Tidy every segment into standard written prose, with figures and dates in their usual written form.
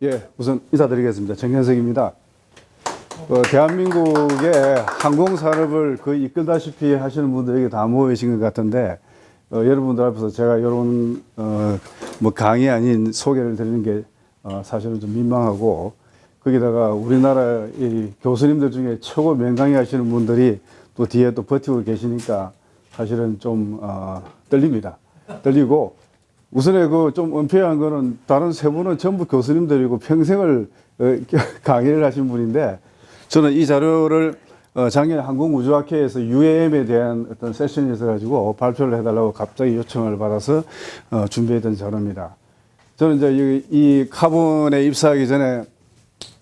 예, 우선 인사드리겠습니다. 정현석입니다. 대한민국의 항공산업을 거의 이끌다시피 하시는 분들에게 다 모여 계신 것 같은데, 여러분들 앞에서 제가 이런, 강의 아닌 소개를 드리는 게, 사실은 좀 민망하고, 거기다가 우리나라 이 교수님들 중에 최고 명강의 하시는 분들이 또 뒤에 또 버티고 계시니까 사실은 좀, 떨립니다. 떨리고, 우선에 그 좀 은폐한 거는 다른 세 분은 전부 교수님들이고 평생을 강의를 하신 분인데, 저는 이 자료를 작년에 항공우주학회에서 UAM에 대한 어떤 세션이 있어가지고 발표를 해달라고 갑자기 요청을 받아서 준비했던 자료입니다. 저는 이제 이 카본에 입사하기 전에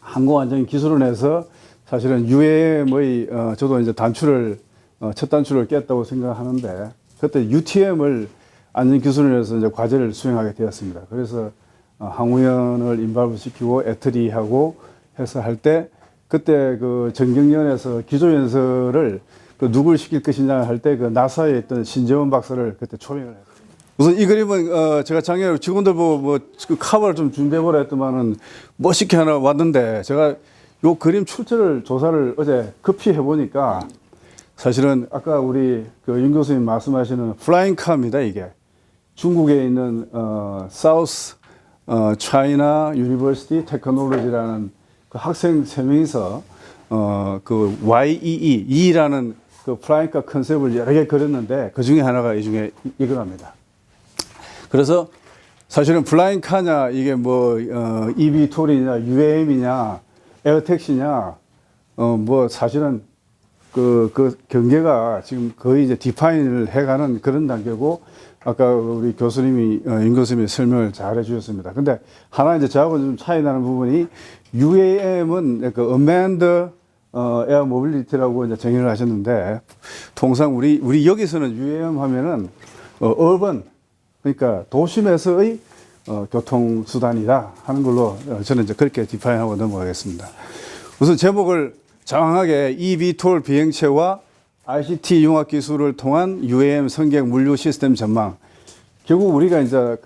항공안전기술원 에서 사실은 UAM의 저도 이제 첫 단추를 깼다고 생각하는데, 그때 UTM을 안전기술원에서 이제 과제를 수행하게 되었습니다. 그래서 항우연을 인발브 시키고 애트리하고 해서 할 때, 그때 그 전경련에서 기조연설을 누굴 시킬 것이냐 할 때 그 나사에 있던 신재원 박사를 그때 초빙을 했어요. 우선 이 그림은 제가 작년에 직원들 보고 그 카바를 좀 준비해보라 했더만은 멋있게 하나 왔는데, 제가 요 그림 출처를 조사를 어제 급히 해보니까 사실은 아까 우리 그 윤 교수님 말씀하시는 플라잉카입니다. 이게 중국에 있는 사우스 차이나 유니버시티 테크놀로지라는 그 학생 3명이서 그 E라는 그 플라잉카 컨셉을 여러 개 그렸는데, 그 중에 하나가 이 중에 이거랍니다. 그래서 사실은 플라잉카냐, 이게 eVTOL이냐, UAM이냐, 에어택시냐, 사실은 그 경계가 지금 거의 이제 디파인을 해가는 그런 단계고, 아까 우리 교수님이, 윤 교수님이 설명을 잘 해주셨습니다. 근데 하나 이제 저하고 좀 차이 나는 부분이, UAM은 그 Unmanned Air Mobility라고 이제 정의를 하셨는데, 통상 우리 여기서는 UAM 하면은, urban, 그러니까 도심에서의 교통수단이다 하는 걸로 저는 이제 그렇게 디파인하고 넘어가겠습니다. 우선 제목을 장황하게 eVTOL 비행체와 ICT 융합 기술을 통한 UAM 승객 물류 시스템 전망. 결국 우리가 이제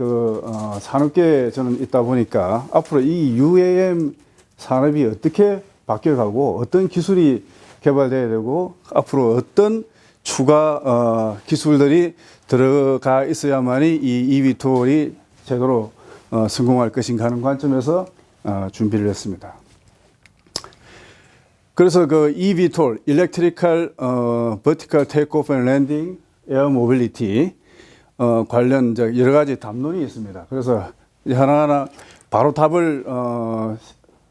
산업계에 저는 있다 보니까 앞으로 이 UAM 산업이 어떻게 바뀌어가고 어떤 기술이 개발돼야 되고 앞으로 어떤 추가 기술들이 들어가 있어야만이 이 eVTOL이 제대로 성공할 것인가 하는 관점에서 준비를 했습니다. 그래서 그 eVTOL, Electrical Vertical Takeoff and Landing Air Mobility 관련 이제 여러 가지 담론이 있습니다. 그래서 하나하나 바로 답을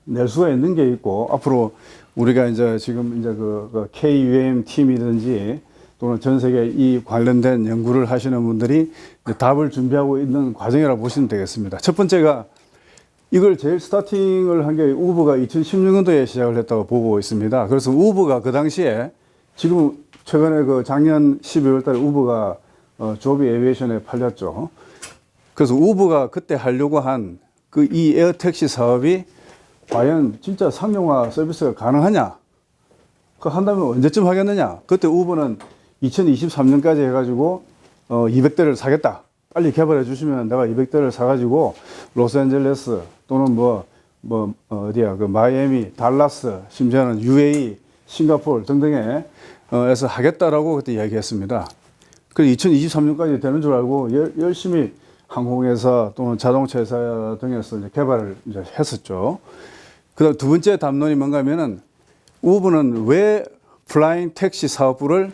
낼 수가 있는 게 있고, 앞으로 우리가 이제 지금 이제 그 KUAM 팀이든지 또는 전 세계 이 관련된 연구를 하시는 분들이 답을 준비하고 있는 과정이라고 보시면 되겠습니다. 첫 번째가 이걸 제일 스타팅을 한 게 우버가 2016년도에 시작을 했다고 보고 있습니다. 그래서 우버가 그 당시에 지금 최근에 그 작년 12월 달에 우버가 조비 에비에이션에 팔렸죠. 그래서 우버가 그때 하려고 한 그 이 에어택시 사업이 과연 진짜 상용화 서비스가 가능하냐? 그 한다면 언제쯤 하겠느냐? 그때 우버는 2023년까지 해가지고 200대를 사겠다. 빨리 개발해 주시면 내가 200대를 사가지고 로스앤젤레스 또는 어디야, 그 마이애미, 달라스, 심지어는 UAE, 싱가포르 등등에 에서 하겠다라고 그때 이야기했습니다. 그래서 2023년까지 되는 줄 알고 열심히 항공회사 또는 자동차 회사 등에서 이제 개발을 이제 했었죠. 그 다음 두 번째 담론이 뭔가 하면은, 우버는 왜 플라잉 택시 사업부를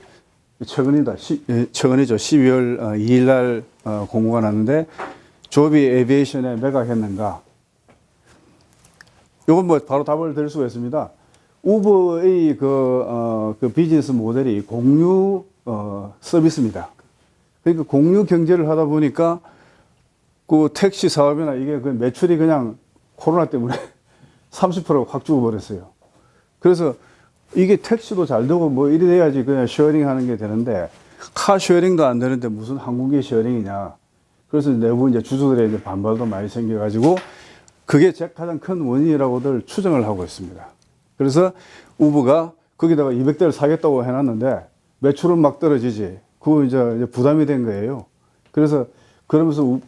최근이죠. 12월 2일 날 공고가 났는데, 조비 에비에이션에 매각했는가? 이건 바로 답을 드릴 수가 있습니다. 우버의 그 비즈니스 모델이 공유 서비스입니다. 그러니까 공유 경제를 하다 보니까 그 택시 사업이나 이게 그 매출이 그냥 코로나 때문에 30% 확 죽어버렸어요. 그래서 이게 택시도 잘 되고 이래 돼야지 그냥 쉐어링 하는 게 되는데, 카 쉐어링도 안 되는데 무슨 항공기 쉐어링이냐. 그래서 내부 이제 주주들의 이제 반발도 많이 생겨가지고, 그게 제 가장 큰 원인이라고들 추정을 하고 있습니다. 그래서 우버가 거기다가 200대를 사겠다고 해놨는데 매출은 막 떨어지지. 그거 이제 부담이 된 거예요. 그래서 그러면서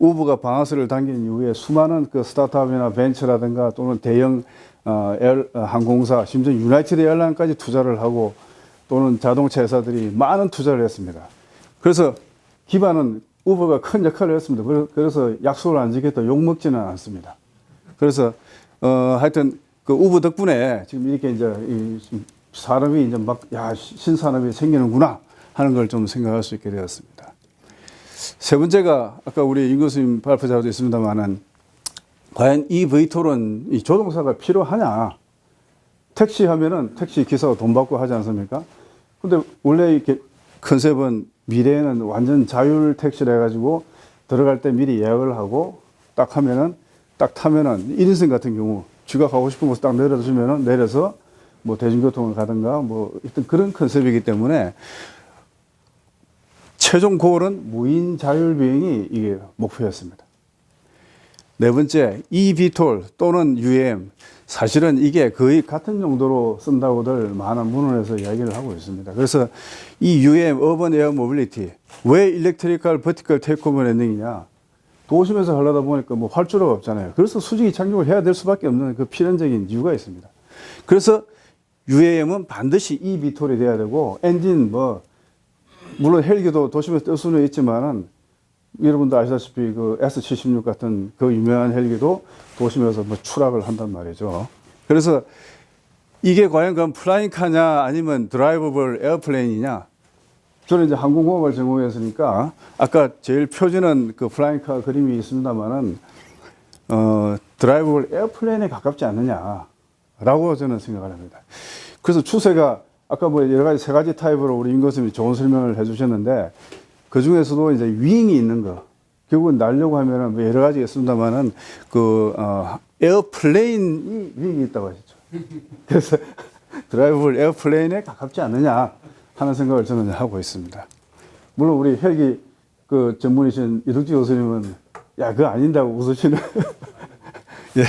우버가 방아쇠를 당긴 이후에 수많은 그 스타트업이나 벤처라든가 또는 대형 항공사, 심지어 유나이티드 에어라인까지 투자를 하고 또는 자동차 회사들이 많은 투자를 했습니다. 그래서 기반은 우버가 큰 역할을 했습니다. 그래서 약속을 안 지켰다 욕먹지는 않습니다. 그래서 하여튼 그 우버 덕분에 지금 이렇게 이제 산업이 이제 막 신산업이 생기는구나 하는 걸 좀 생각할 수 있게 되었습니다. 세 번째가 아까 우리 윤 교수님 발표자도 있습니다만은 과연 이 VTOL은 이 조종사가 필요하냐? 택시 하면은 택시 기사가 돈 받고 하지 않습니까? 근데 원래 이렇게 컨셉은 미래에는 완전 자율 택시를 해가지고 들어갈 때 미리 예약을 하고 딱 타면은 1인승 같은 경우 쥐가 가고 싶은 곳에 딱 내려주면은 내려서 뭐 대중교통을 가든가 뭐 어떤 그런 컨셉이기 때문에 최종 고울은 무인 자율 비행이 이게 목표였습니다. 네 번째, eVTOL 또는 UAM. 사실은 이게 거의 같은 용도로 쓴다고들 많은 문헌에서 이야기를 하고 있습니다. 그래서 이 UAM, 어번 에어 모빌리티, 왜 일렉트리컬 버티컬 테이크오버 랜딩이냐? 도심에서 하려다 보니까 뭐 활주로가 없잖아요. 그래서 수직이 착륙을 해야 될 수밖에 없는 그 필연적인 이유가 있습니다. 그래서 UAM은 반드시 eVTOL이 돼야 되고, 엔진 물론 헬기도 도심에서 뜰 수는 있지만은 여러분도 아시다시피 그 S-76 같은 그 유명한 헬기도 도심에서 뭐 추락을 한단 말이죠. 그래서 이게 과연 그럼 플라잉카냐 아니면 드라이버블 에어플레인이냐? 저는 이제 항공공학을 전공했으니까 아까 제일 표준은 그 플라잉카 그림이 있습니다만은 드라이버블 에어플레인에 가깝지 않느냐라고 저는 생각을 합니다. 그래서 추세가 아까 뭐 여러 가지 세 가지 타입으로 우리 임 교수님이 좋은 설명을 해주셨는데 그 중에서도 이제 윙이 있는 거. 결국은 날려고 하면은 뭐 여러 가지가 있습니다만은 에어플레인이 윙이 있다고 하셨죠. 그래서 드라이브블 에어플레인에 가깝지 않느냐 하는 생각을 저는 하고 있습니다. 물론 우리 헬기 그 전문이신 이덕지 교수님은 야, 그거 아닌다고 웃으시는. 예.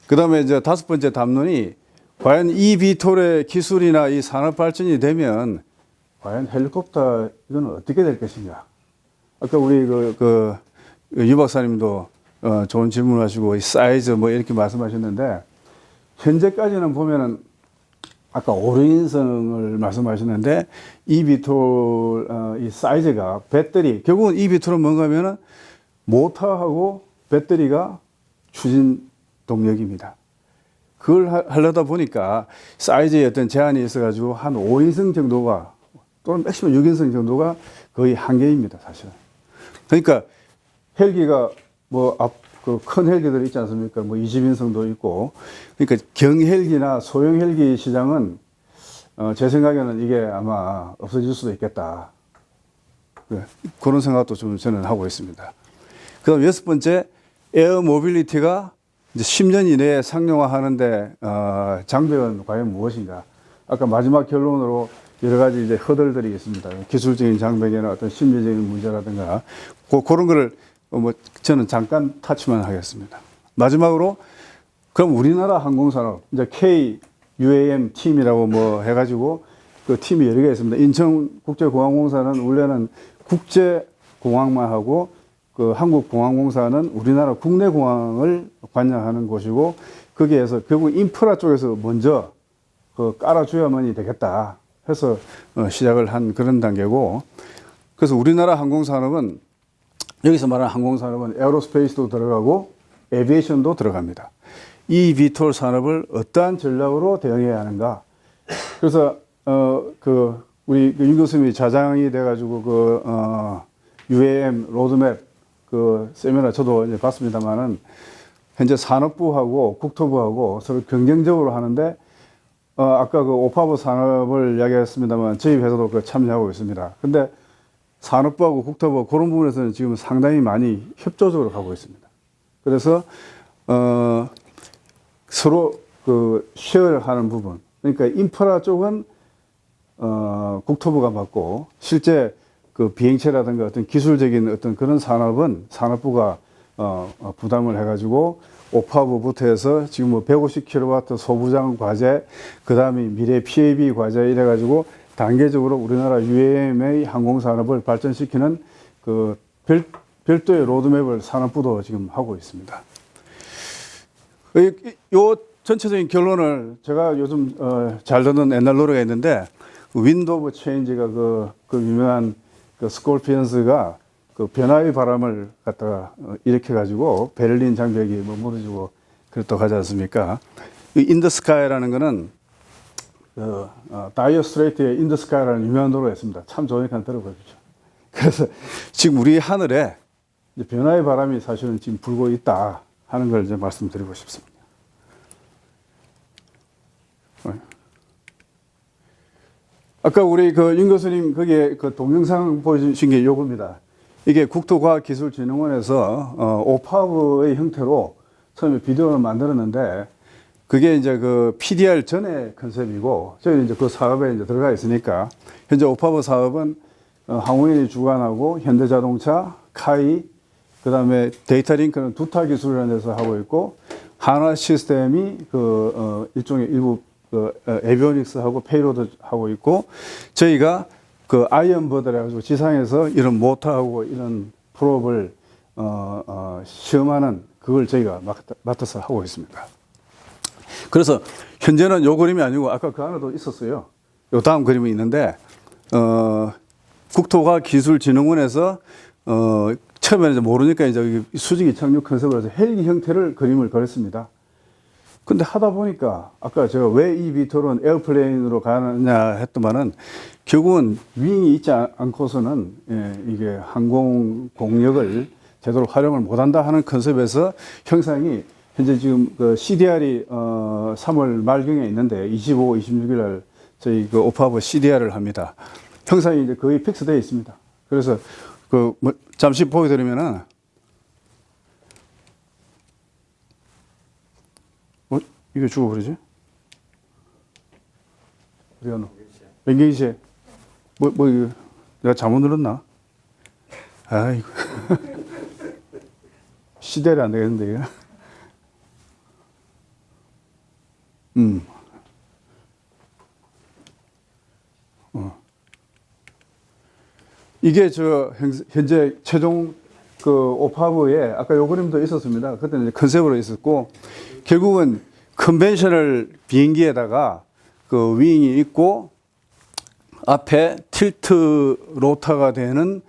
그 다음에 이제 다섯 번째 담론이 과연 eVTOL의 기술이나 이 산업 발전이 되면 과연 헬리콥터 이거는 어떻게 될 것인가? 아까 우리 유 박사님도 좋은 질문을 하시고 이 사이즈 뭐 이렇게 말씀하셨는데 현재까지는 보면은 아까 오류인성을 말씀하셨는데 eVTOL 이 사이즈가 배터리 결국은 eVTOL은 뭔가 하면은 모터하고 배터리가 추진 동력입니다. 그걸 하려다 보니까 사이즈에 어떤 제한이 있어가지고 한 5인승 정도가 또는 맥시멈 6인승 정도가 거의 한계입니다, 사실은. 그러니까 헬기가 그 큰 헬기들 있지 않습니까? 20인승도 있고. 그러니까 경헬기나 소형 헬기 시장은 제 생각에는 이게 아마 없어질 수도 있겠다. 그런 생각도 좀 저는 하고 있습니다. 그 다음 여섯 번째, 에어 모빌리티가 이제 10년 이내에 상용화하는데 장벽은 과연 무엇인가? 아까 마지막 결론으로 여러 가지 이제 허들들이 있습니다. 기술적인 장벽이나 어떤 심리적인 문제라든가 그런 거를 저는 잠깐 타치만 하겠습니다. 마지막으로 그럼 우리나라 항공산업 이제 KUAM 팀이라고 해가지고 그 팀이 여러 개 있습니다. 인천국제공항공사는 원래는 국제공항만 하고 그 한국공항공사는 우리나라 국내 공항을 관장하는 곳이고 거기에서 결국 인프라 쪽에서 먼저 깔아줘야만이 되겠다 해서 시작을 한 그런 단계고 그래서 우리나라 항공산업은 여기서 말하는 항공산업은 에어로스페이스도 들어가고 에비에이션도 들어갑니다. 이 eVTOL 산업을 어떠한 전략으로 대응해야 하는가. 그래서 우리 윤 교수님이 자장이 돼가지고 UAM 로드맵 세미나 저도 이제 봤습니다만은 현재 산업부하고 국토부하고 서로 경쟁적으로 하는데 아까 오파브 산업을 이야기했습니다만 저희 회사도 참여하고 있습니다. 근데 산업부하고 국토부 그런 부분에서는 지금 상당히 많이 협조적으로 가고 있습니다. 그래서 서로 쉐어를 하는 부분 그러니까 인프라 쪽은 국토부가 맡고 실제 비행체라든가 어떤 기술적인 어떤 그런 산업은 산업부가 부담을 해가지고 오파부부터 해서 지금 150kW 소부장 과제, 그 다음에 미래 PAB 과제 이래가지고 단계적으로 우리나라 UAM의 항공산업을 발전시키는 그 별도의 로드맵을 산업부도 지금 하고 있습니다. 요 전체적인 결론을 제가 요즘 잘 듣는 옛날 노래가 있는데 윈드 오브 체인지가 그 유명한 그 스콜피언스가 그 변화의 바람을 갖다가 일으켜 가지고 베를린 장벽이 뭐 무너지고 그랬다고 하지 않습니까? 인더 스카이라는 거는 다이어 스트레이트의 인더 스카이라는 유명한 노래가 있습니다. 참 좋으니까 들어보십시오. 그래서 지금 우리 하늘에 이제 변화의 바람이 사실은 지금 불고 있다 하는 걸 이제 말씀드리고 싶습니다. 아까 우리 윤 교수님 거기에 그 동영상 보여주신 게 요겁니다. 이게 국토과학기술진흥원에서 오파브의 형태로 처음에 비디오를 만들었는데 그게 이제 그 PDR 전의 컨셉이고 저희는 이제 그 사업에 이제 들어가 있으니까 현재 오파브 사업은 항공인이 주관하고 현대자동차, 카이, 그 다음에 데이터링크는 두타 기술이라는 데서 하고 있고 한화 시스템이 일종의 일부 에비오닉스하고 페이로드 하고 있고 저희가 그 아이언버드라 가지고 지상에서 이런 모터하고 이런 프롭을 시험하는 그걸 저희가 맡아서 하고 있습니다. 그래서 현재는 요 그림이 아니고 아까 그 안에도 있었어요. 요 다음 그림이 있는데 국토과학기술진흥원에서 처음에는 이제 모르니까 이제 수직이 착륙 컨셉으로 해서 헬기 형태를 그림을 그렸습니다. 근데 하다 보니까 아까 제가 왜 이 비톨은 에어플레인으로 가느냐 했더만은 결국은 윙이 있지 않고서는 이게 항공 공력을 제대로 활용을 못한다 하는 컨셉에서 형상이 현재 지금 그 CDR이 3월 말경에 있는데 25, 26일 날 저희 그 오파브 CDR을 합니다. 형상이 이제 거의 픽스되어 있습니다. 그래서 잠시 보여드리면은 이게 죽어버리지? 리아노. 랭게이시. 이거 내가 잘못 눌렀나? 아이고. CDR이 안 되겠는데, 이거. 이게 현재 최종 오파브에 아까 요 그림도 있었습니다. 그때는 이제 컨셉으로 있었고, 결국은 컨벤셔널 비행기에다가 그 윙이 있고, 앞에 틸트 로터가 되는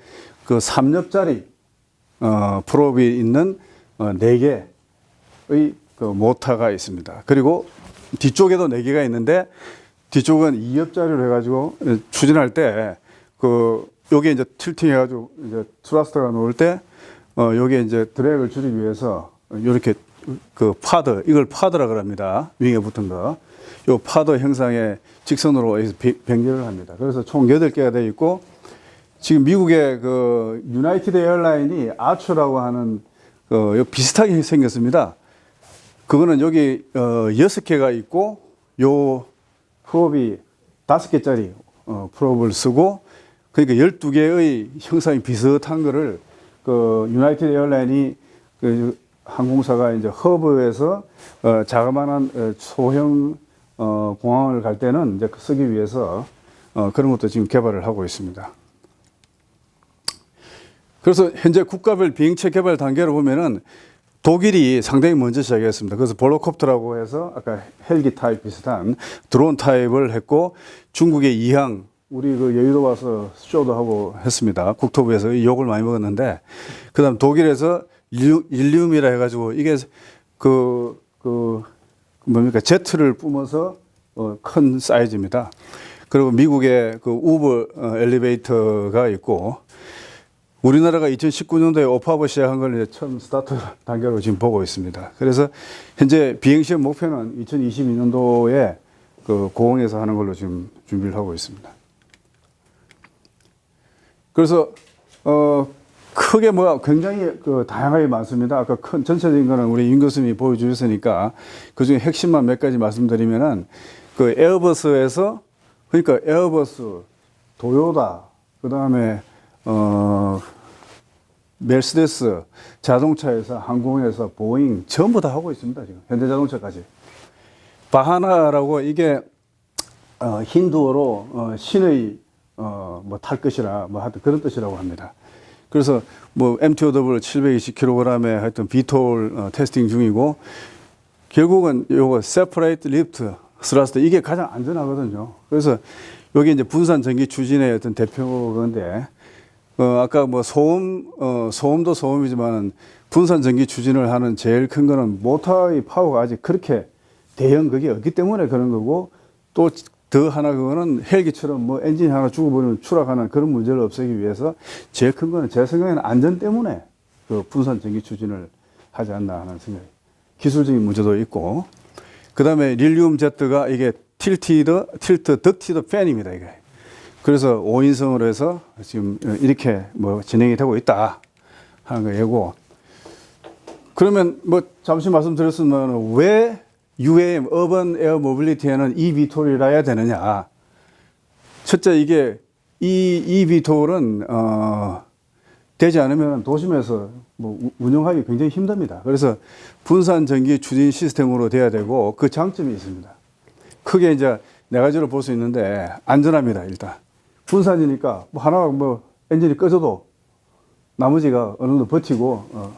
그 3엽짜리, 프롭이 있는 4개의 그 모터가 있습니다. 그리고 뒤쪽에도 4개가 있는데, 뒤쪽은 2엽짜리로 해가지고 추진할 때, 요게 이제 틸팅 해가지고 이제 트러스터가 놓을 때, 요게 이제 드래그를 줄이기 위해서 요렇게 이걸 파드라고 합니다. 윙에 붙은 거. 요 파드 형상의 직선으로 변경을 합니다. 그래서 총 8개가 되어 있고, 지금 미국의 유나이티드 에어라인이 아처라고 하는 비슷하게 생겼습니다. 그거는 여기 6개가 있고, 요 프롭이 5개짜리 프롭을 쓰고, 그러니까 12개의 형상이 비슷한 거를 유나이티드 에어라인이 항공사가 이제 허브에서 자그마한 소형 공항을 갈 때는 이제 쓰기 위해서 그런 것도 지금 개발을 하고 있습니다. 그래서 현재 국가별 비행체 개발 단계로 보면은 독일이 상당히 먼저 시작했습니다. 그래서 볼로콥터라고 해서 아까 헬기 타입 비슷한 드론 타입을 했고, 중국의 이항, 우리 여의도 와서 쇼도 하고 했습니다. 국토부에서 욕을 많이 먹었는데, 그 다음 독일에서 일리움이라 해가지고 이게 제트를 뿜어서 큰 사이즈입니다. 그리고 미국의 우버 엘리베이터가 있고, 우리나라가 2019년도에 오파브 시작한 걸 이제 처음 스타트 단계로 지금 보고 있습니다. 그래서 현재 비행시험 목표는 2022년도에 고흥에서 하는 걸로 지금 준비를 하고 있습니다. 그래서 크게 굉장히 다양하게 많습니다. 아까 큰 전체적인 거는 우리 윤 교수님이 보여주셨으니까 그중에 핵심만 몇 가지 말씀드리면은 에어버스에서, 그러니까 에어버스, 도요타, 그 다음에 메르세데스, 자동차에서, 항공에서, 보잉 전부 다 하고 있습니다. 지금 현대자동차까지. 바하나라고 이게 힌두어로 신의 뭐 탈 것이라 뭐 하여튼 그런 뜻이라고 합니다. 그래서 뭐 MTOW 720kg에 하여튼 비톨 테스팅 중이고 결국은 요거 separate lift thrust 이게 가장 안전하거든요. 그래서 여기 이제 분산 전기 추진의 어떤 대표건데 아까 뭐 소음도 소음이지만 분산 전기 추진을 하는 제일 큰 거는 모터의 파워가 아직 그렇게 대형 그게 없기 때문에 그런 거고 또 더 하나 그거는 헬기처럼 뭐 엔진이 하나 죽어버리면 추락하는 그런 문제를 없애기 위해서 제일 큰 거는 제 생각에는 안전 때문에 그 분산 전기 추진을 하지 않나 하는 생각이 기술적인 문제도 있고 그 다음에 릴리움 제트가 이게 틸트 덕티드 팬입니다 이게 그래서 5인승으로 해서 지금 이렇게 뭐 진행이 되고 있다 하는 거예요. 그러면 뭐 잠시 말씀드렸으면 왜 UAM, 어번 에어 모빌리티에는 eVTOL이라야 되느냐. 첫째, 이게 이 eVTOL은, 되지 않으면 도심에서 뭐 운영하기 굉장히 힘듭니다. 그래서 분산 전기 추진 시스템으로 돼야 되고 그 장점이 있습니다. 크게 이제 네 가지로 볼 수 있는데 안전합니다, 일단. 분산이니까 뭐 하나가 뭐 엔진이 꺼져도 나머지가 어느 정도 버티고,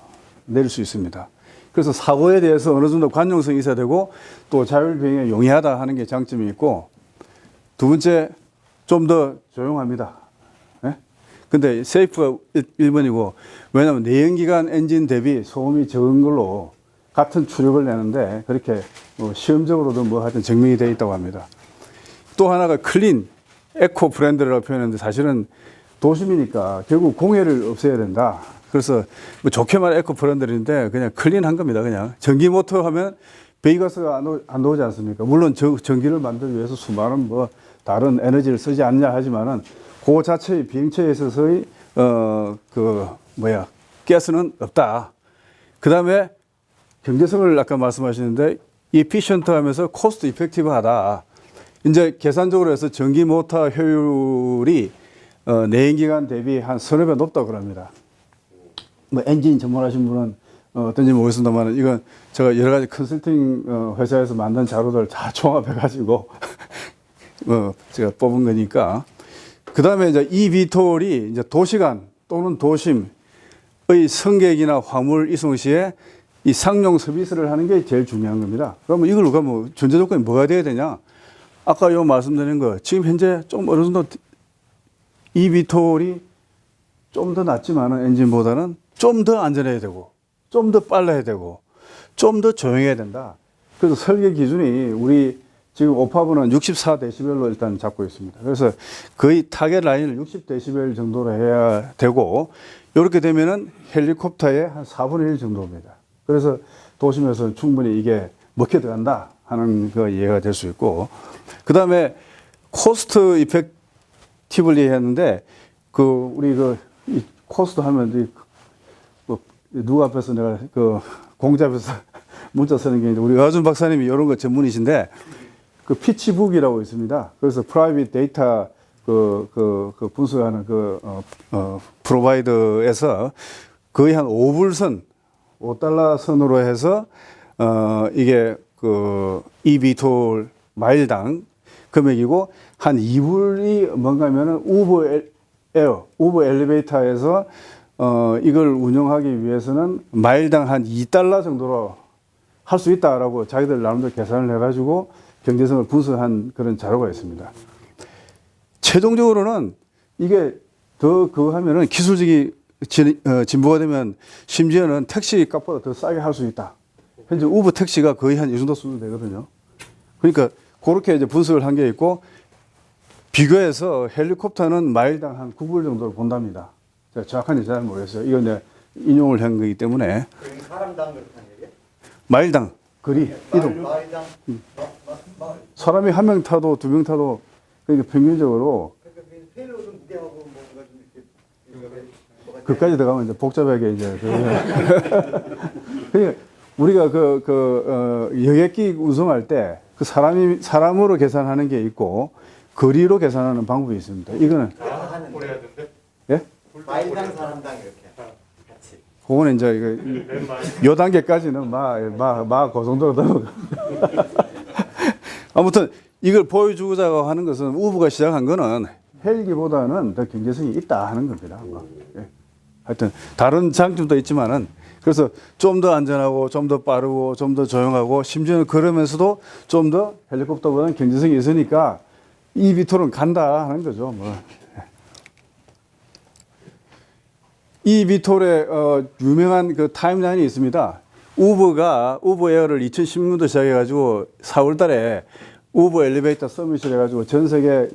내릴 수 있습니다. 그래서 사고에 대해서 어느 정도 관용성이 있어야 되고 또 자율비행에 용이하다 하는 게 장점이 있고 두 번째 좀 더 조용합니다. 예? 근데 세이프가 1번이고 왜냐하면 내연기관 엔진 대비 소음이 적은 걸로 같은 추력을 내는데 그렇게 뭐 시험적으로도 뭐 하여튼 증명이 되어 있다고 합니다. 또 하나가 클린, 에코 브랜드라고 표현했는데 사실은 도심이니까 결국 공해를 없애야 된다. 그래서 뭐 좋게 말해 에코 브랜드인데 그냥 클린한 겁니다. 그냥 전기 모터 하면 배기가스가 안 나오지 않습니까? 물론 전기를 만들기 위해서 수많은 뭐 다른 에너지를 쓰지 않냐 하지만은 그 자체의 비행체에 있어서의 가스는 없다. 그 다음에 경제성을 아까 말씀하시는데 이피션트 하면서 코스트 이펙티브하다. 이제 계산적으로 해서 전기 모터 효율이 내연기관 대비 한 서너 배 높다고 그럽니다. 뭐 엔진 전문하신 분은 어떤지 모르겠습니다만 이건 제가 여러 가지 컨설팅 회사에서 만든 자료들 다 종합해 가지고 제가 뽑은 거니까 그 다음에 이제 eVTOL이 이제 도시간 또는 도심의 승객이나 화물 이송 시에 이 상용 서비스를 하는 게 제일 중요한 겁니다. 그러면 이걸 누가 뭐 전제 조건이 뭐가 돼야 되냐? 아까 요 말씀드린 거 지금 현재 좀 어느 정도 eVTOL이 좀 더 낫지만은 엔진보다는 좀 더 안전해야 되고, 좀 더 빨라야 되고, 좀 더 조용해야 된다. 그래서 설계 기준이 우리 지금 오파브는 64데시벨로 일단 잡고 있습니다. 그래서 거의 타겟 라인을 60데시벨 정도로 해야 되고, 이렇게 되면은 헬리콥터의 한 4분의 1 정도입니다. 그래서 도심에서 충분히 이게 먹혀 들어간다 하는 그 이해가 될 수 있고, 그 다음에 코스트 이펙티블리 했는데, 우리 이 코스트 하면 누구 앞에서 내가 공자 앞에서 문자 쓰는 게 있는데 우리 의하준 박사님이 이런 거 전문이신데 피치북이라고 있습니다. 그래서 프라이빗 데이터 분석하는 프로바이더에서 거의 한 5불선, $5 선으로 해서 이게 eVTOL 마일당 금액이고 한 2불이 뭔가 하면은 우버 엘리베이터에서 이걸 운영하기 위해서는 마일당 한 $2 정도로 할 수 있다라고 자기들 나름대로 계산을 해가지고 경제성을 분석한 그런 자료가 있습니다. 최종적으로는 이게 더 그거 하면은 기술적이 진보가 되면 심지어는 택시 값보다 더 싸게 할 수 있다. 현재 우버 택시가 거의 한 이 정도 수준 되거든요. 그러니까 그렇게 이제 분석을 한 게 있고 비교해서 헬리콥터는 마일당 한 9불 정도를 본답니다. 제가 정확한지 잘 모르겠어요. 이건 이제 인용을 한 거기 때문에. 사람당 그렇다는 얘기예요? 마일당, 거리, 이동. 마일당? 사람이 한 명 타도 두 명 타도 그러니까 평균적으로. 그러니까 페이로드 무게하고 뭔가 좀 이렇게 그까지 들어가면 이제 복잡하게 이제. 그러니까 우리가 여객기 운송할 때 그 사람으로 계산하는 게 있고 거리로 계산하는 방법이 있습니다. 이거는. 예? 마일당 사람당 이렇게 같이. 그거는 이제 요 단계까지는 그 정도로 넘어가. 아무튼 이걸 보여주고자 하는 것은 우브가 시작한 거는 헬기보다는 더 경제성이 있다 하는 겁니다. 예. 하여튼 다른 장점도 있지만은 그래서 좀 더 안전하고 좀 더 빠르고 좀 더 조용하고 심지어는 그러면서도 좀 더 헬리콥터보다는 경제성이 있으니까 eVTOL은 간다 하는 거죠. 뭐. eVTOL의 유명한 그 타임라인이 있습니다. 우브 에어를 2016년도 시작해가지고 4월달에 우브 엘리베이터 서밋을 해가지고 전 세계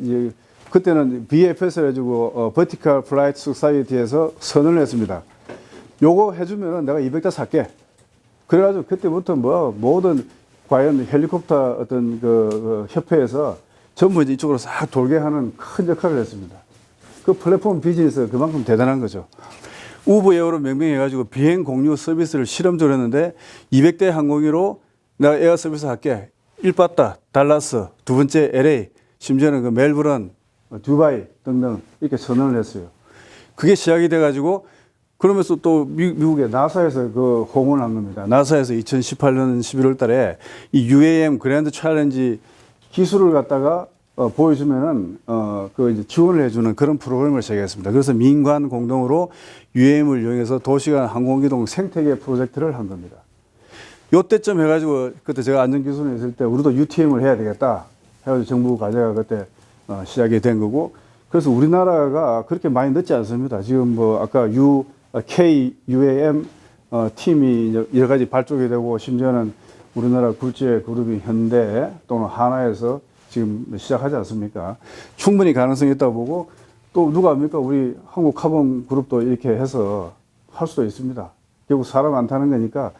그때는 BFS 해가지고 Vertical Flight Society에서 선언을 했습니다. 요거 해주면은 내가 200대 살게. 그래가지고 그때부터 뭐 모든 과연 헬리콥터 어떤 그 협회에서 전부 이제 이쪽으로 싹 돌게 하는 큰 역할을 했습니다. 그 플랫폼 비즈니스가 그만큼 대단한 거죠. 우브 에어로 명명해가지고 비행 공유 서비스를 실험적으로 했는데 200대 항공기로 내가 에어 서비스 할게. 1바타, 달라스, 두 번째 LA, 심지어는 그 멜버른, 두바이 등등 이렇게 선언을 했어요. 그게 시작이 돼가지고 그러면서 또 미국의 나사에서 그 호응을 한 겁니다. 나사에서 2018년 11월 달에 이 UAM 그랜드 챌린지 기술을 갖다가 보여주면은 그 이제 지원을 해주는 그런 프로그램을 시작했습니다. 그래서 민관 공동으로 UAM을 이용해서 도시간 항공기동 생태계 프로젝트를 한 겁니다. 요때쯤 해가지고 그때 제가 안전기술에 있을 때 우리도 UTM을 해야 되겠다 해가지고 정부 과제가 그때 시작이 된 거고 그래서 우리나라가 그렇게 많이 늦지 않습니다. 지금 뭐 아까 KUAM 팀이 이제 여러 가지 발족이 되고 심지어는 우리나라 굴지의 그룹이 현대 또는 하나에서 지금 시작하지 않습니까? 충분히 가능성이 있다고 보고 또 누가 합니까? 우리 한국 카본 그룹도 이렇게 해서 할 수도 있습니다. 결국 사람 안 타는 거니까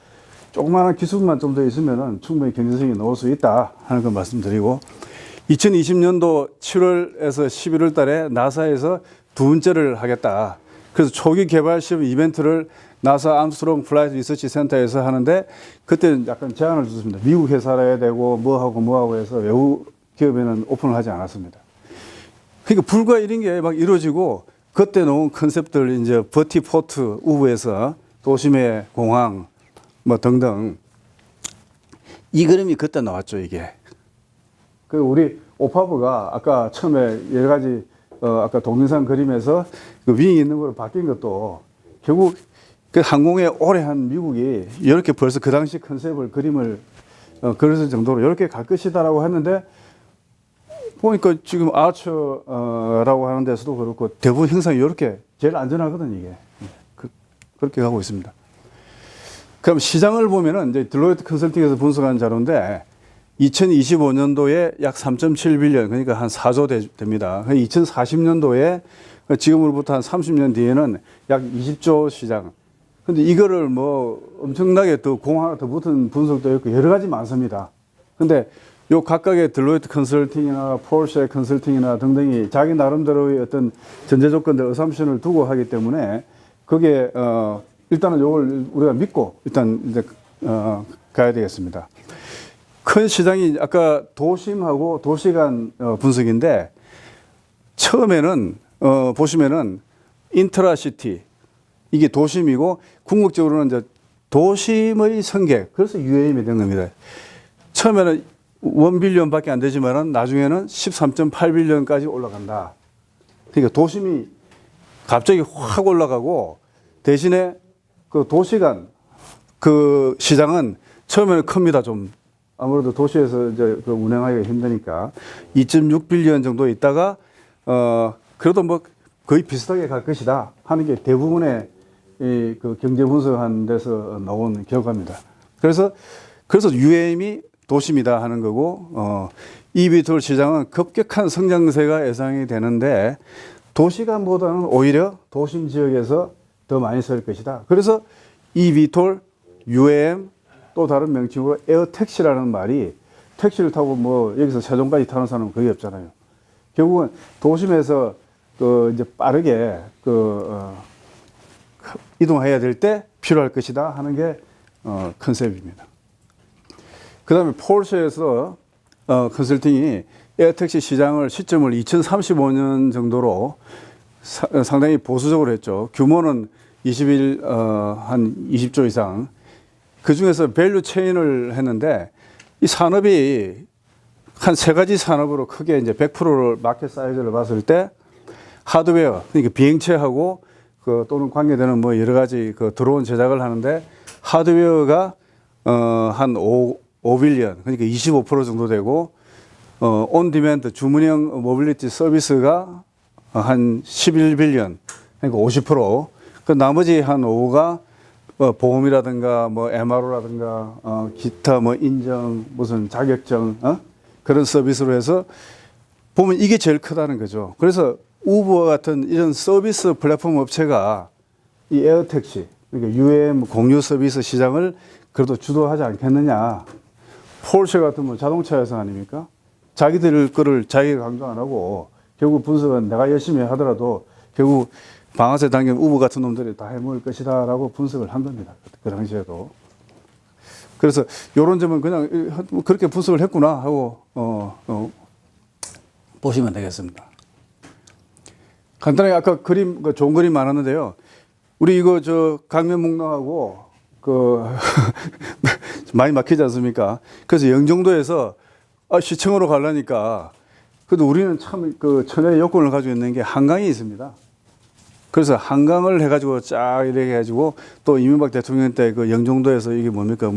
조그마한 기술만 좀 더 있으면은 충분히 경제성이 나올 수 있다 하는 걸 말씀드리고 2020년도 7월에서 11월 달에 나사에서 두 번째를 하겠다. 그래서 초기 개발 시험 이벤트를 나사 암스트롱 플라이트 리서치 센터에서 하는데 그때 약간 제한을 줬습니다. 미국 회사라 해야 되고 뭐하고 해서 외국 기업에는 오픈을 하지 않았습니다. 그러니까 불과 이런 게 막 이루어지고 그때 놓은 컨셉들 이제 버티포트 우브에서 도심의 공항 뭐 등등 이 그림이 그때 나왔죠 이게. 그 우리 오파브가 아까 처음에 여러 가지 아까 동영상 그림에서 그 윙이 있는 걸로 바뀐 것도 결국 그 항공에 오래 한 미국이 이렇게 벌써 그 당시 컨셉을 그림을 그렸을 정도로 이렇게 갈 것이다라고 했는데 보니까 지금 아처라고 하는 데서도 그렇고 대부분 형상이 이렇게 제일 안전하거든 이게. 그렇게 가고 있습니다. 그럼 시장을 보면은 이제 딜로이트 컨설팅에서 분석한 자료인데 2025년도에 약 3.7빌리언 그러니까 한 4조 됩니다. 2040년도에 지금으로부터 한 30년 뒤에는 약 20조 시장. 근데 이거를 뭐 엄청나게 더 공하나 더 붙은 분석도 있고 여러 가지 많습니다. 근데 요 각각의 딜로이트 컨설팅이나 포르쉐 컨설팅이나 등등이 자기 나름대로의 어떤 전제 조건들 어삼션을 두고 하기 때문에 그게 일단은 요걸 우리가 믿고 일단 이제 가야 되겠습니다. 큰 시장이 아까 도심하고 도시간 분석인데 처음에는 보시면은 인트라시티 이게 도심이고 궁극적으로는 이제 도심의 성객 그래서 UAM이 된 겁니다. 처음에는 1빌리언밖에 안 되지만은 나중에는 13.8빌리언까지 올라간다. 그러니까 도심이 갑자기 확 올라가고 대신에 그 도시간 그 시장은 처음에는 큽니다. 좀 아무래도 도시에서 이제 그 운행하기가 힘드니까 2.6빌리언 정도 있다가 그래도 뭐 거의 비슷하게 갈 것이다 하는 게 대부분의 이 그 경제 분석한 데서 나온 결과입니다. 그래서 UAM이 도심이다 하는 거고 eVTOL 시장은 급격한 성장세가 예상이 되는데 도시간보다는 오히려 도심 지역에서 더 많이 쓸 것이다. 그래서 eVTOL, UAM 또 다른 명칭으로 에어택시라는 말이 택시를 타고 뭐 여기서 세종까지 타는 사람은 거의 없잖아요. 결국은 도심에서 그 이제 빠르게 이동해야 될 때 필요할 것이다 하는 게 컨셉입니다. 그 다음에 포르쉐에서 컨설팅이 에어택시 시장을 시점을 2035년 정도로 상당히 보수적으로 했죠. 규모는 한 20조 이상. 그 중에서 밸류 체인을 했는데 이 산업이 한 세 가지 산업으로 크게 이제 100%를 마켓 사이즈를 봤을 때 하드웨어, 그러니까 비행체하고 또는 관계되는 뭐 여러 가지 드론 제작을 하는데 하드웨어가 한 5빌리언, 그러니까 25% 정도 되고 온 디맨드 주문형 모빌리티 서비스가 한 11빌리언, 그러니까 50%. 그 나머지 한 5가 보험이라든가 뭐 MRO라든가 기타 뭐 인정 무슨 자격증 그런 서비스로 해서 보면 이게 제일 크다는 거죠. 그래서 우버와 같은 이런 서비스 플랫폼 업체가 이 에어택시, 그러니까 UAM 공유 서비스 시장을 그래도 주도하지 않겠느냐. 폴쉐 같은 뭐 자동차 회사 아닙니까? 자기들 거를 자기가 강조 안 하고 결국 분석은 내가 열심히 하더라도 결국 방아쇠 당긴 우버 같은 놈들이 다 해먹을 것이다라고 분석을 한 겁니다. 그 당시에도. 그래서 이런 점은 그냥 그렇게 분석을 했구나 하고 보시면 되겠습니다. 간단하게 아까 그림 좋은 그림 많았는데요. 우리 이거 강변북로하고 많이 막히지 않습니까? 그래서 영종도에서 시청으로 가려니까 그래도 우리는 참 천혜의 여건을 가지고 있는 게 한강이 있습니다. 그래서 한강을 해가지고 쫙 이렇게 해가지고 또 이명박 대통령 때 영종도에서 이게 뭡니까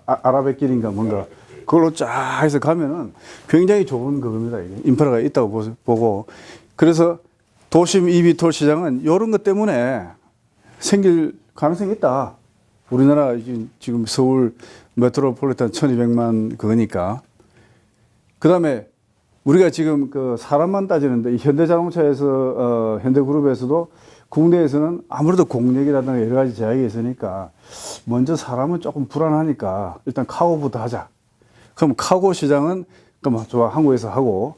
아라뱃길인가 뭔가 그걸로 쫙 해서 가면은 굉장히 좋은 그겁니다. 이게 인프라가 있다고 보고 그래서 도심 이비톨 시장은 이런 것 때문에 생길 가능성이 있다. 우리나라 지금 서울 메트로폴리탄 1200만 그거니까. 그 다음에 우리가 지금 사람만 따지는데 이 현대자동차에서 현대그룹에서도 국내에서는 아무래도 공력이라든가 여러 가지 제약이 있으니까 먼저 사람은 조금 불안하니까 일단 카고부터 하자. 그럼 카고 시장은 그럼 좋아 한국에서 하고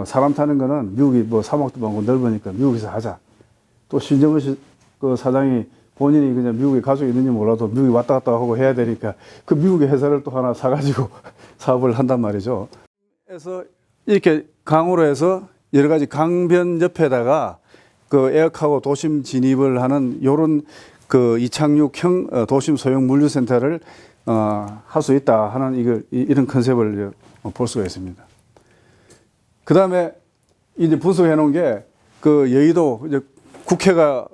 사람 타는 거는 미국이 뭐 사막도 많고 넓으니까 미국에서 하자. 또 신정은 사장이 본인이 그냥 미국에 가족이 있는지 몰라도 미국에 왔다 갔다 하고 해야 되니까 그 미국의 회사를 또 하나 사가지고 사업을 한단 말이죠. 그래서 이렇게 강으로 해서 여러 가지 강변 옆에다가 에어카고 도심 진입을 하는 요런 이착륙형 도심 소형 물류센터를 할 수 있다 하는 이런 컨셉을 볼 수가 있습니다. 그 다음에 이제 분석해 놓은 게 여의도 이제 국회가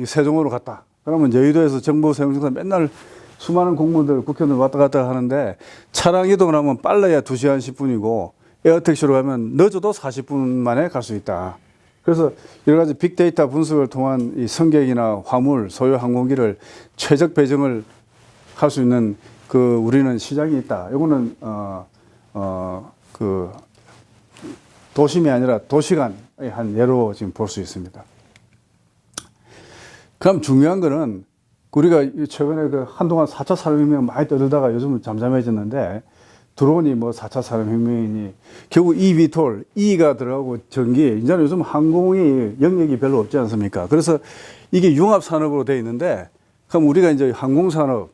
세종으로 갔다. 그러면 여의도에서 정부 세종청사 맨날 수많은 공무원들 국회의원들 왔다 갔다 하는데 차량 이동을 하면 빨라야 2시간 10분이고 에어택시로 가면 늦어도 40분 만에 갈 수 있다. 그래서 여러 가지 빅데이터 분석을 통한 이 승객이나 화물, 소유 항공기를 최적 배정을 할 수 있는 우리는 시장이 있다. 이거는 도심이 아니라 도시간의 한 예로 지금 볼 수 있습니다. 그럼 중요한 거는 우리가 최근에 한동안 4차 산업혁명 많이 떠들다가 요즘은 잠잠해졌는데 드론이 뭐 4차 산업혁명이니 결국 eVTOL, E가 들어가고 전기, 이제는 요즘 항공이 영역이 별로 없지 않습니까? 그래서 이게 융합산업으로 되어 있는데 그럼 우리가 이제 항공산업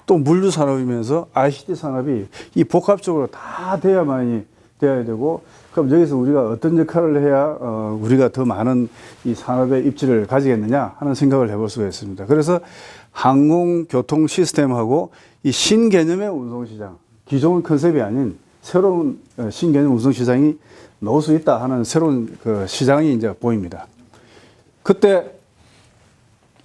또 물류산업이면서 ICT 산업이 이 복합적으로 다 돼야만이 돼야 되고 그럼 여기서 우리가 어떤 역할을 해야 우리가 더 많은 이 산업의 입지를 가지겠느냐 하는 생각을 해볼 수가 있습니다. 그래서 항공교통 시스템하고 이 신개념의 운송시장, 기존 컨셉이 아닌 새로운 신개념 운송시장이 나올 수 있다 하는 새로운 시장이 이제 보입니다. 그때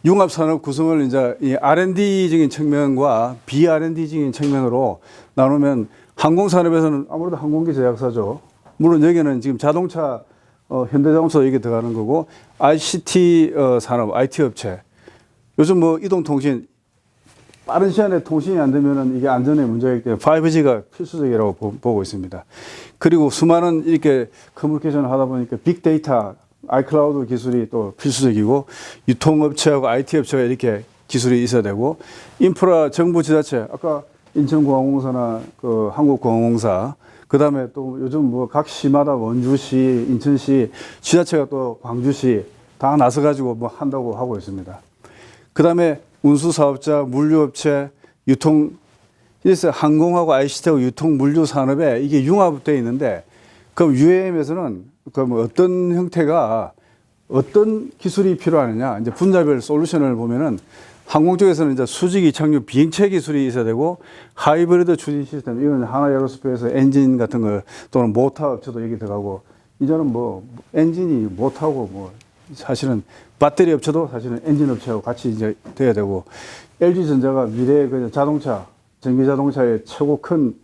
융합산업 구성을 이제 이 R&D적인 측면과 비R&D적인 측면으로 나누면 항공산업에서는 아무래도 항공기 제작사죠. 물론 여기는 지금 자동차, 현대자동차 여기 들어가는 거고, ICT 산업, IT 업체. 요즘 뭐 이동통신, 빠른 시간에 통신이 안 되면은 이게 안전에 문제이기 때문에 5G가 필수적이라고 보고 있습니다. 그리고 수많은 이렇게 커뮤니케이션을 하다 보니까 빅데이터, 아이클라우드 기술이 또 필수적이고, 유통업체하고 IT 업체가 이렇게 기술이 있어야 되고, 인프라 정부 지자체, 아까 인천공항공사나 한국공항공사, 그 다음에 또 요즘 뭐 각 시마다 원주시, 인천시, 지자체가 또 광주시 다 나서가지고 뭐 한다고 하고 있습니다. 그 다음에 운수사업자, 물류업체, 유통, 이래서 항공하고 ICT하고 유통, 물류 산업에 이게 융합되어 있는데, 그럼 UAM에서는 그럼 어떤 형태가, 어떤 기술이 필요하느냐, 이제 분야별 솔루션을 보면은 항공 쪽에서는 이제 수직 이착륙 비행체 기술이 있어야 되고 하이브리드 추진 시스템 이건 하나 에어로스페이스 엔진 같은 거 또는 모터 업체도 여기 들어가고 이제는 뭐 엔진이 모터하고 뭐 사실은 배터리 업체도 사실은 엔진 업체하고 같이 이제 돼야 되고 LG 전자가 미래의 그 자동차 전기 자동차의 최고 큰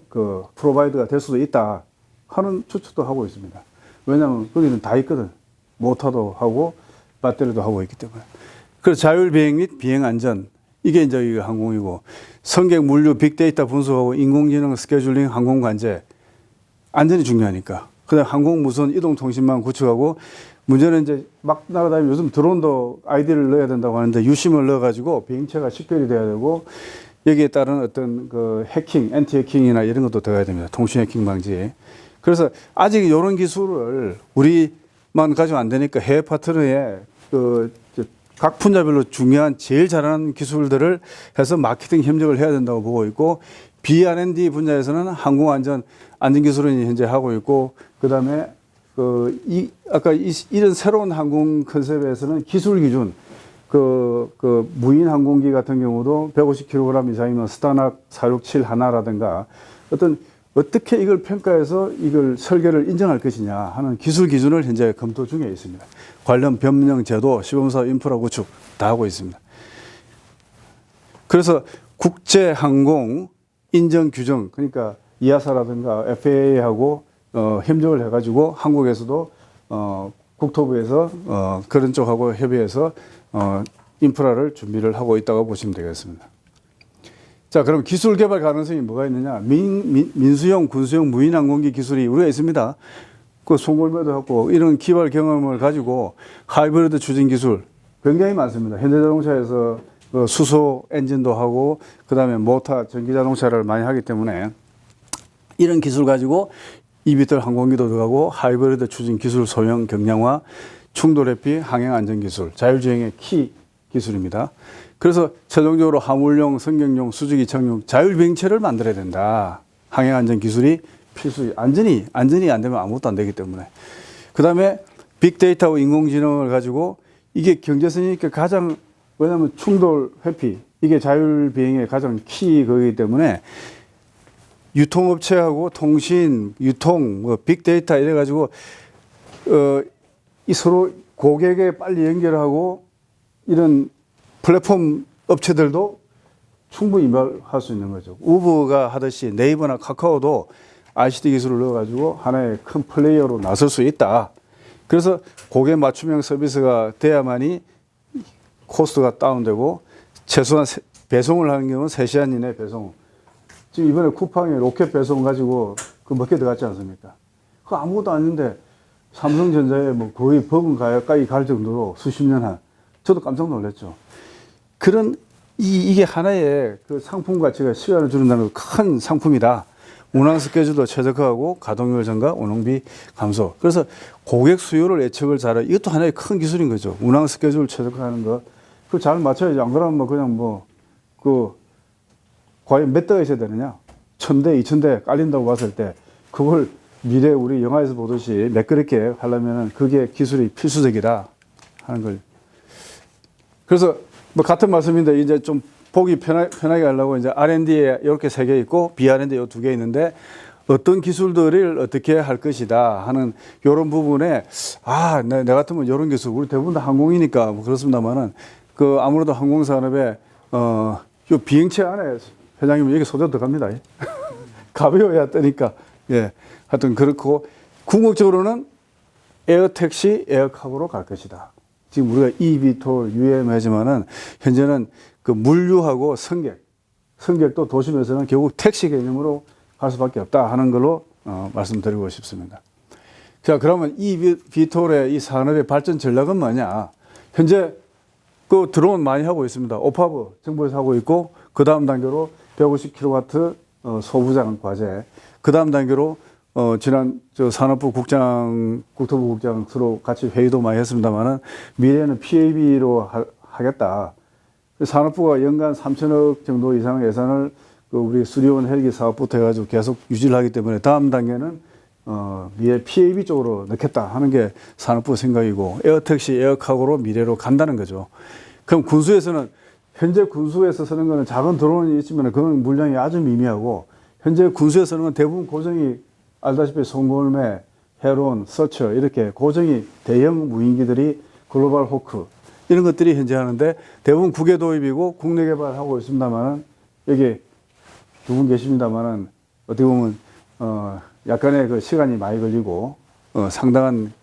그 프로바이더가 될 수도 있다 하는 추측도 하고 있습니다. 왜냐하면 거기는 다 있거든. 모터도 하고 배터리도 하고 있기 때문에. 그래서 자율 비행 및 비행 안전 이게 이제 이 항공이고 승객 물류 빅데이터 분석하고 인공지능 스케줄링 항공 관제 안전이 중요하니까. 그다음 항공 무선 이동 통신망 구축하고 문제는 이제 막 날아다니면 요즘 드론도 아이디를 넣어야 된다고 하는데 유심을 넣어가지고 비행체가 식별이 돼야 되고 여기에 따른 어떤 그 해킹, 엔티 해킹이나 이런 것도 들어가야 됩니다. 통신 해킹 방지. 그래서 아직 이런 기술을 우리만 가지고 안 되니까 해외 파트너에 그 각 분야별로 중요한 제일 잘하는 기술들을 해서 마케팅 협력을 해야 된다고 보고 있고 B&D 분야에서는 항공안전 안전기술은 현재 하고 있고 그다음에 아까 이런 새로운 항공 컨셉에서는 기술 기준 무인 항공기 같은 경우도 150kg 이상이면 스타낙 467 하나라든가 어떻게 이걸 평가해서 이걸 설계를 인정할 것이냐 하는 기술 기준을 현재 검토 중에 있습니다. 관련 변경 제도, 시범사업 인프라 구축 다 하고 있습니다. 그래서 국제항공 인정 규정 그러니까 이아사라든가 FAA하고 협력을 해가지고 한국에서도 국토부에서 그런 쪽하고 협의해서 인프라를 준비를 하고 있다고 보시면 되겠습니다. 자, 그럼 기술 개발 가능성이 뭐가 있느냐? 민수용, 군수용 무인 항공기 기술이 우리가 있습니다. 그 송골매도 하고 이런 기발 경험을 가지고 하이브리드 추진 기술 굉장히 많습니다. 현대자동차에서 수소 엔진도 하고 그다음에 모터 전기 자동차를 많이 하기 때문에 이런 기술 가지고 eVTOL 항공기도 들어가고 하이브리드 추진 기술 소형 경량화 충돌 회피 항행 안전 기술 자율주행의 키 기술입니다. 그래서 최종적으로 화물용, 승객용, 수직 이착륙 자율 비행체를 만들어야 된다. 항행 안전 기술이 필수. 안전이 안 되면 아무것도 안 되기 때문에. 그다음에 빅데이터와 인공지능을 가지고 이게 경제성이니까 가장 왜냐하면 충돌 회피 이게 자율 비행의 가장 키 거기 때문에 유통업체하고 통신, 유통, 빅데이터 이래 가지고 이 서로 고객에 빨리 연결하고 이런 플랫폼 업체들도 충분히 임할 수 있는 거죠. 우버가 하듯이 네이버나 카카오도 ICT 기술을 넣어가지고 하나의 큰 플레이어로 나설 수 있다. 그래서 고객 맞춤형 서비스가 돼야만이 코스트가 다운되고 최소한 배송을 하는 경우는 3시간 이내 배송. 지금 이번에 쿠팡에 로켓 배송 가지고 그 몇 개 들어갔지 않습니까? 그거 아무것도 아닌데 삼성전자에 뭐 거의 버금 가까이 갈 정도로 수십 년 한. 저도 깜짝 놀랐죠. 이게 하나의 그 상품 가치가 시간을 줄인다는 큰 상품이다. 운항 스케줄도 최적화하고 가동률 증가, 운항비 감소. 그래서 고객 수요를 예측을 잘해. 이것도 하나의 큰 기술인 거죠. 운항 스케줄 최적화하는 거. 그거 잘 맞춰야지. 안 그러면 그냥 과연 몇 대가 있어야 되느냐? 1000대, 2000대 깔린다고 봤을 때 그걸 미래 우리 영화에서 보듯이 매끄럽게 하려면 그게 기술이 필수적이다 하는 걸. 그래서 같은 말씀인데 이제 좀 보기 편하게 하려고 이제 R&D에 이렇게 3개 있고 B&D 요 2개 있는데 어떤 기술들을 어떻게 할 것이다 하는 이런 부분에 내 같으면 이런 기술 우리 대부분 다 항공이니까 뭐 그렇습니다만은 아무래도 항공산업에 요 비행체 안에 회장님 여기 소재 들어갑니다. 가벼워야 되니까 예 하여튼 그렇고 궁극적으로는 에어택시, 에어카고로 갈 것이다. 지금 우리가 eVTOL, UAM 하지만은 현재는 그 물류하고 승객도 도심에서는 결국 택시 개념으로 갈 수밖에 없다 하는 걸로 말씀드리고 싶습니다. 자, 그러면 eVTOL의 이 산업의 발전 전략은 뭐냐? 현재 그 드론 많이 하고 있습니다. 오파브 정부에서 하고 있고 그 다음 단계로 150kW 소부장 과제, 그 다음 단계로 지난 산업부 국토부 국장 서로 같이 회의도 많이 했습니다만은 미래에는 PAB로 하겠다. 산업부가 연간 3천억 정도 이상의 예산을 우리 수리온 헬기 사업부터 해가지고 계속 유지를 하기 때문에 다음 단계는 미래 PAB 쪽으로 넣겠다 하는 게 산업부 생각이고 에어택시, 에어카고로 미래로 간다는 거죠. 그럼 군수에서는 현재 군수에서 쓰는 거는 작은 드론이 있으면 그건 물량이 아주 미미하고 현재 군수에서 쓰는 건 대부분 고정이 알다시피 송골매, 헤론, 서처 이렇게 고정이 대형 무인기들이 글로벌 호크 이런 것들이 현재 하는데 대부분 국외 도입이고 국내 개발하고 있습니다만은 여기 두 분 계십니다만은 어떻게 보면 약간의 그 시간이 많이 걸리고 상당한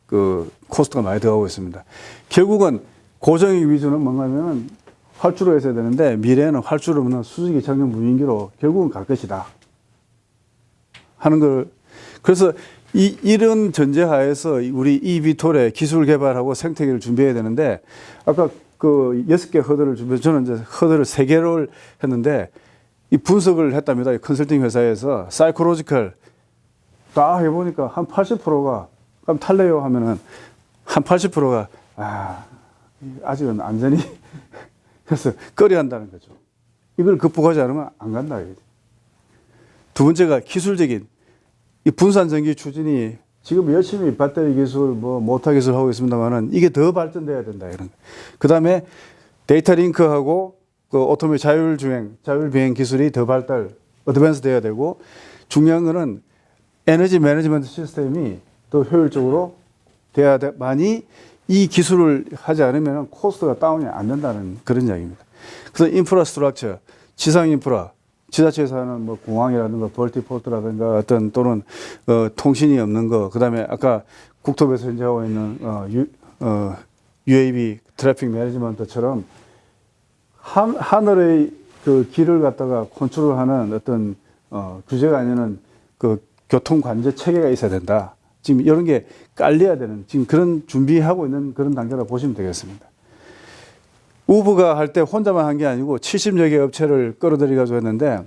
그 코스트가 많이 들어가고 있습니다. 결국은 고정익 위주는 뭔가면은 활주로 했어야 되는데 미래에는 활주로 없는 수직이 장력 무인기로 결국은 갈 것이다 하는 걸 그래서 이런 전제하에서 우리 eVTOL의 기술 개발하고 생태계를 준비해야 되는데 아까 그 6개 허들을 준비해서 저는 이제 허들을 3개를 했는데 이 분석을 했답니다. 이 컨설팅 회사에서 사이코로지컬 다 해보니까 한 80%가 그럼 탈래요 하면은 한 80%가 아직은 안전이 그래서 꺼려 한다는 거죠. 이걸 극복하지 않으면 안 간다. 두 번째가 기술적인 이 분산 전기 추진이 지금 열심히 배터리 기술, 뭐 모터 기술 하고 있습니다만은 이게 더 발전돼야 된다 이런. 그 다음에 데이터 링크하고 그 오토메 자율 비행 기술이 더 발달, 어드밴스 돼야 되고 중요한 거는 에너지 매니지먼트 시스템이 더 효율적으로 돼야 많이 이 기술을 하지 않으면 코스트가 다운이 안 된다는 그런 이야기입니다. 그래서 인프라스트럭처, 지상 인프라, 지자체에서 하는 뭐 공항이라든가 벌티포트라든가 어떤 또는 통신이 없는 거, 그 다음에 아까 국토부에서 현재 하고 있는 UAV 트래픽 매니지먼트처럼 하늘의 그 길을 갖다가 컨트롤하는 어떤 규제가 아니는 그 교통 관제 체계가 있어야 된다. 지금 이런 게 깔려야 되는 지금 그런 준비하고 있는 그런 단계라고 보시면 되겠습니다. 우브가 할 때 혼자만 한 게 아니고 70여 개 업체를 끌어들여 가지고 했는데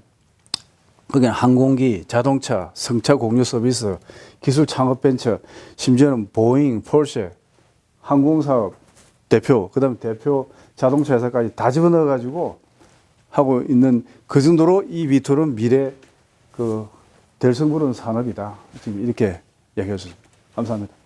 거기는 항공기, 자동차, 성차 공유 서비스, 기술 창업 벤처, 심지어는 보잉, 폴쉐, 항공사업 대표, 그다음에 대표 자동차 회사까지 다 집어넣어 가지고 하고 있는 그 정도로 이 비토는 미래 그 될성 부르는 산업이다. 지금 이렇게 얘기해 주십니다. 감사합니다.